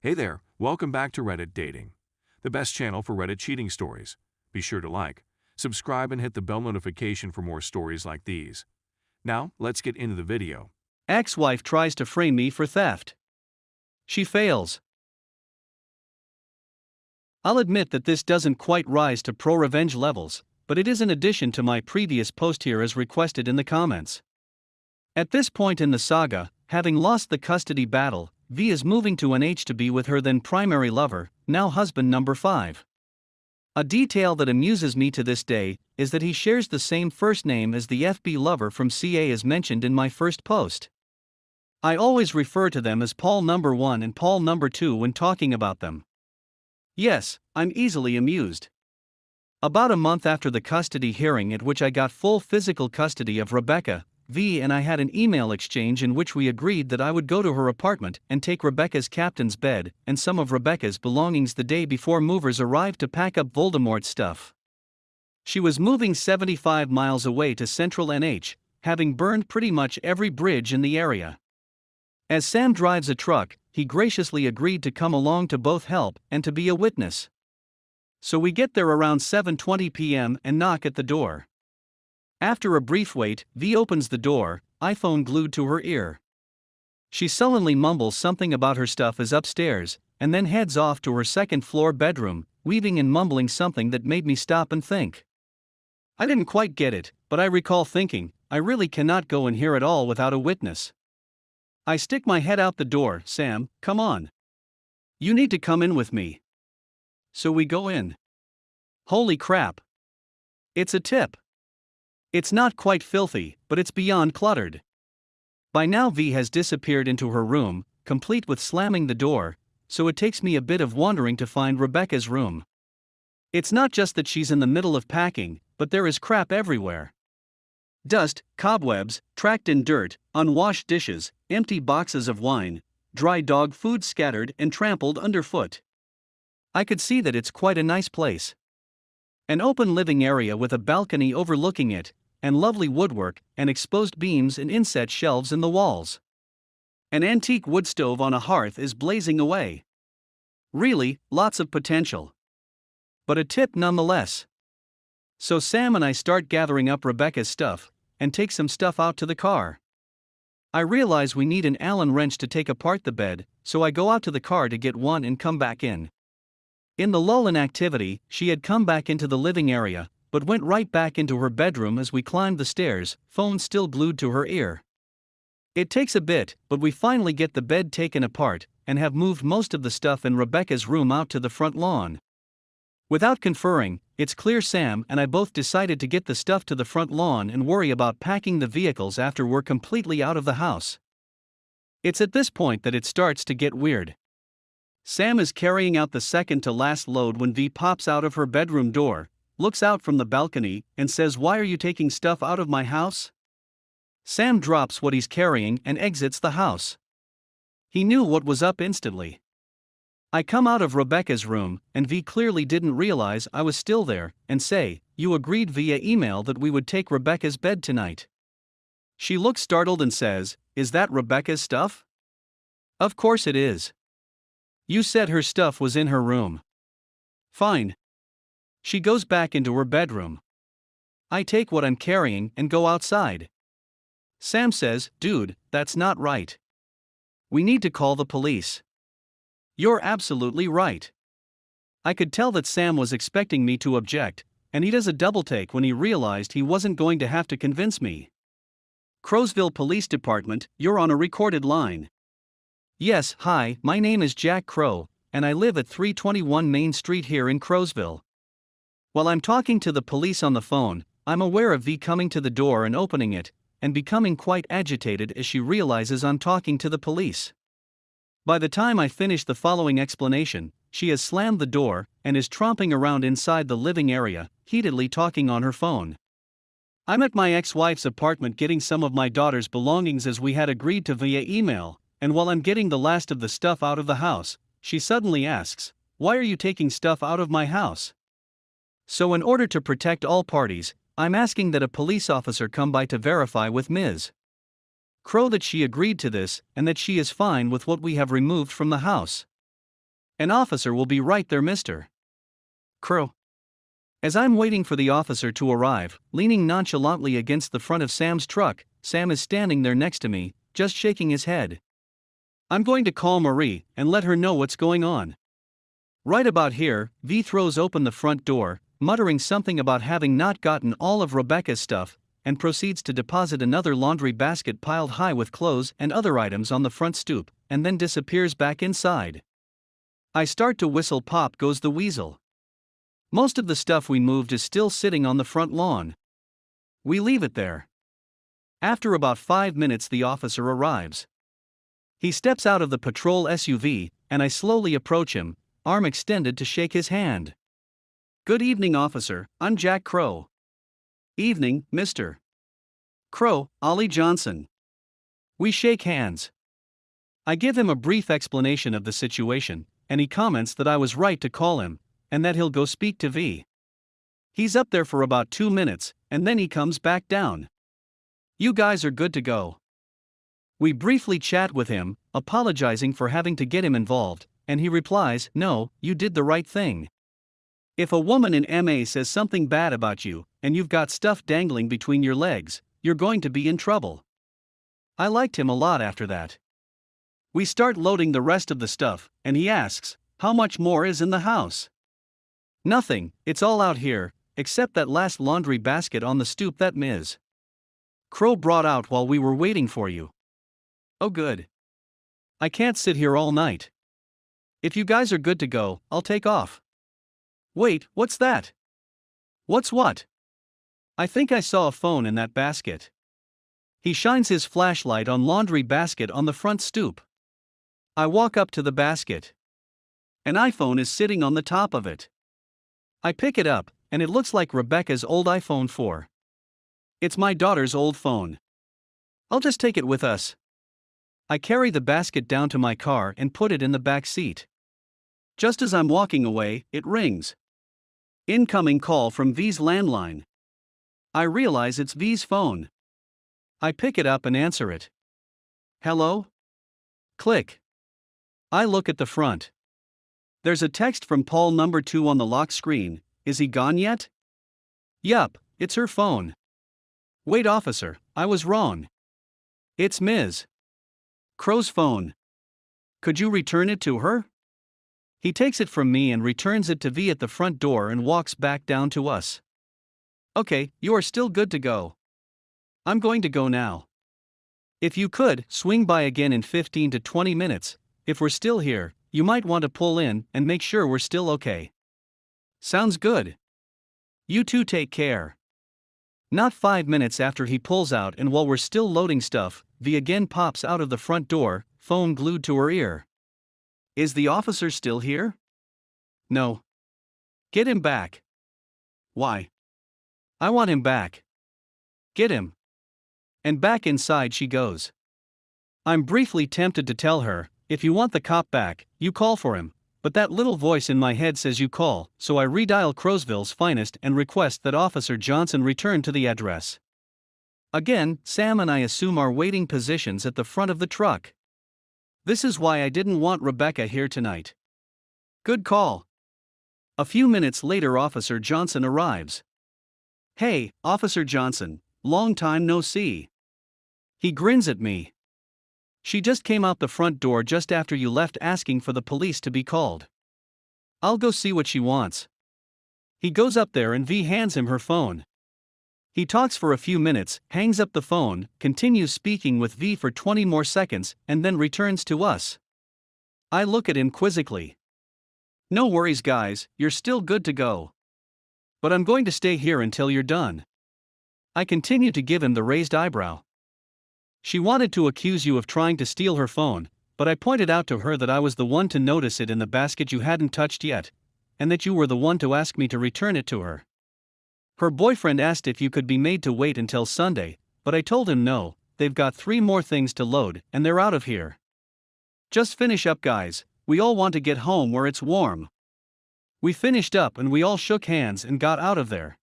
Hey there, welcome back to Reddit Dating, the best channel for Reddit cheating stories. Be sure to like, subscribe, and hit the bell notification for more stories like these. Now, let's get into the video. Ex-wife tries to frame me for theft. She fails. I'll admit that this doesn't quite rise to pro-revenge levels, but it is in addition to my previous post here as requested in the comments. At this point in the saga, having lost the custody battle, V is moving to NH to be with her then primary lover, now husband number 5. A detail that amuses me to this day is that he shares the same first name as the FB lover from CA as mentioned in my first post. I always refer to them as Paul number 1 and Paul number 2 when talking about them. Yes, I'm easily amused. About a month after the custody hearing at which I got full physical custody of Rebecca, V and I had an email exchange in which we agreed that I would go to her apartment and take Rebecca's captain's bed and some of Rebecca's belongings the day before movers arrived to pack up Voldemort's stuff. She was moving 75 miles away to central NH, having burned pretty much every bridge in the area. As Sam drives a truck, he graciously agreed to come along to both help and to be a witness. So we get there around 7:20 p.m. and knock at the door. After a brief wait, V opens the door, iPhone glued to her ear. She sullenly mumbles something about her stuff is upstairs, and then heads off to her second-floor bedroom, weaving and mumbling something that made me stop and think. I didn't quite get it, but I recall thinking, I really cannot go in here at all without a witness. I stick my head out the door. Sam, come on. You need to come in with me. So we go in. Holy crap. It's a tip. It's not quite filthy, but it's beyond cluttered. By now V has disappeared into her room, complete with slamming the door, so it takes me a bit of wandering to find Rebecca's room. It's not just that she's in the middle of packing, but there is crap everywhere. Dust, cobwebs, tracked-in dirt, unwashed dishes, empty boxes of wine, dry dog food scattered and trampled underfoot. I could see that it's quite a nice place. An open living area with a balcony overlooking it, and lovely woodwork and exposed beams and inset shelves in the walls. An antique wood stove on a hearth is blazing away. Really, lots of potential. But a tip nonetheless. So Sam and I start gathering up Rebecca's stuff, and take some stuff out to the car. I realize we need an Allen wrench to take apart the bed, so I go out to the car to get one and come back in. In the lull in activity, she had come back into the living area, but went right back into her bedroom as we climbed the stairs, phone still glued to her ear. It takes a bit, but we finally get the bed taken apart, and have moved most of the stuff in Rebecca's room out to the front lawn. Without conferring, it's clear Sam and I both decided to get the stuff to the front lawn and worry about packing the vehicles after we're completely out of the house. It's at this point that it starts to get weird. Sam is carrying out the second to last load when V pops out of her bedroom door, looks out from the balcony, and says, "Why are you taking stuff out of my house?" Sam drops what he's carrying and exits the house. He knew what was up instantly. I come out of Rebecca's room, and V clearly didn't realize I was still there, and say, "You agreed via email that we would take Rebecca's bed tonight." She looks startled and says, "Is that Rebecca's stuff?" "Of course it is. You said her stuff was in her room." "Fine." She goes back into her bedroom. I take what I'm carrying and go outside. Sam says, "Dude, that's not right. We need to call the police." "You're absolutely right." I could tell that Sam was expecting me to object, and he does a double take when he realized he wasn't going to have to convince me. "Crowsville Police Department, you're on a recorded line." "Yes, hi, my name is Jack Crow, and I live at 321 Main Street here in Crowsville." While I'm talking to the police on the phone, I'm aware of V coming to the door and opening it, and becoming quite agitated as she realizes I'm talking to the police. By the time I finish the following explanation, she has slammed the door and is tromping around inside the living area, heatedly talking on her phone. I'm at my ex-wife's apartment getting some of my daughter's belongings as we had agreed to via email, and while I'm getting the last of the stuff out of the house, she suddenly asks, "Why are you taking stuff out of my house?" So in order to protect all parties, I'm asking that a police officer come by to verify with Ms. Crow that she agreed to this and that she is fine with what we have removed from the house. An officer will be right there, Mr. Crow. As I'm waiting for the officer to arrive, leaning nonchalantly against the front of Sam's truck, Sam is standing there next to me, just shaking his head. I'm going to call Marie and let her know what's going on. Right about here, V throws open the front door, muttering something about having not gotten all of Rebecca's stuff, and proceeds to deposit another laundry basket piled high with clothes and other items on the front stoop, and then disappears back inside. I start to whistle. Pop goes the weasel. Most of the stuff we moved is still sitting on the front lawn. We leave it there. After about 5 minutes, the officer arrives. He steps out of the patrol SUV, and I slowly approach him, arm extended to shake his hand. Good evening, officer, I'm Jack Crow. Evening, Mr. Crow, Ollie Johnson. We shake hands. I give him a brief explanation of the situation, and he comments that I was right to call him, and that he'll go speak to V. He's up there for about 2 minutes, and then he comes back down. You guys are good to go. We briefly chat with him, apologizing for having to get him involved, and he replies, no, you did the right thing. If a woman in MA says something bad about you, and you've got stuff dangling between your legs, you're going to be in trouble. I liked him a lot after that. We start loading the rest of the stuff, and he asks, how much more is in the house? Nothing, it's all out here, except that last laundry basket on the stoop that Ms. Crow brought out while we were waiting for you. Oh good. I can't sit here all night. If you guys are good to go, I'll take off. Wait, what's that? What's what? I think I saw a phone in that basket. He shines his flashlight on laundry basket on the front stoop. I walk up to the basket. An iPhone is sitting on the top of it. I pick it up, and it looks like Rebecca's old iPhone 4. It's my daughter's old phone. I'll just take it with us. I carry the basket down to my car and put it in the back seat. Just as I'm walking away, it rings. Incoming call from V's landline. I realize it's V's phone. I pick it up and answer it. Hello? Click. I look at the front. There's a text from Paul number 2 on the lock screen. Is he gone yet? Yup, it's her phone. Wait, officer, I was wrong. It's Ms. Crow's phone. Could you return it to her? He takes it from me and returns it to V at the front door and walks back down to us. Okay, you are still good to go. I'm going to go now. If you could, swing by again in 15 to 20 minutes. If we're still here, you might want to pull in and make sure we're still okay. Sounds good. You two take care. Not 5 minutes after he pulls out, and while we're still loading stuff, V again pops out of the front door, phone glued to her ear. Is the officer still here? No. Get him back. Why? I want him back. Get him. And back inside she goes. I'm briefly tempted to tell her, if you want the cop back, you call for him, but that little voice in my head says you call, so I redial Crowsville's finest and request that Officer Johnson return to the address. Again, Sam and I assume our waiting positions at the front of the truck. This is why I didn't want Rebecca here tonight. Good call. A few minutes later, Officer Johnson arrives. Hey, Officer Johnson, long time no see. He grins at me. She just came out the front door just after you left, asking for the police to be called. I'll go see what she wants. He goes up there and V hands him her phone. He talks for a few minutes, hangs up the phone, continues speaking with V for 20 more seconds, and then returns to us. I look at him quizzically. No worries, guys, you're still good to go. But I'm going to stay here until you're done. I continue to give him the raised eyebrow. She wanted to accuse you of trying to steal her phone, but I pointed out to her that I was the one to notice it in the basket you hadn't touched yet, and that you were the one to ask me to return it to her. Her boyfriend asked if you could be made to wait until Sunday, but I told him no, they've got 3 more things to load and they're out of here. Just finish up, guys, we all want to get home where it's warm. We finished up and we all shook hands and got out of there.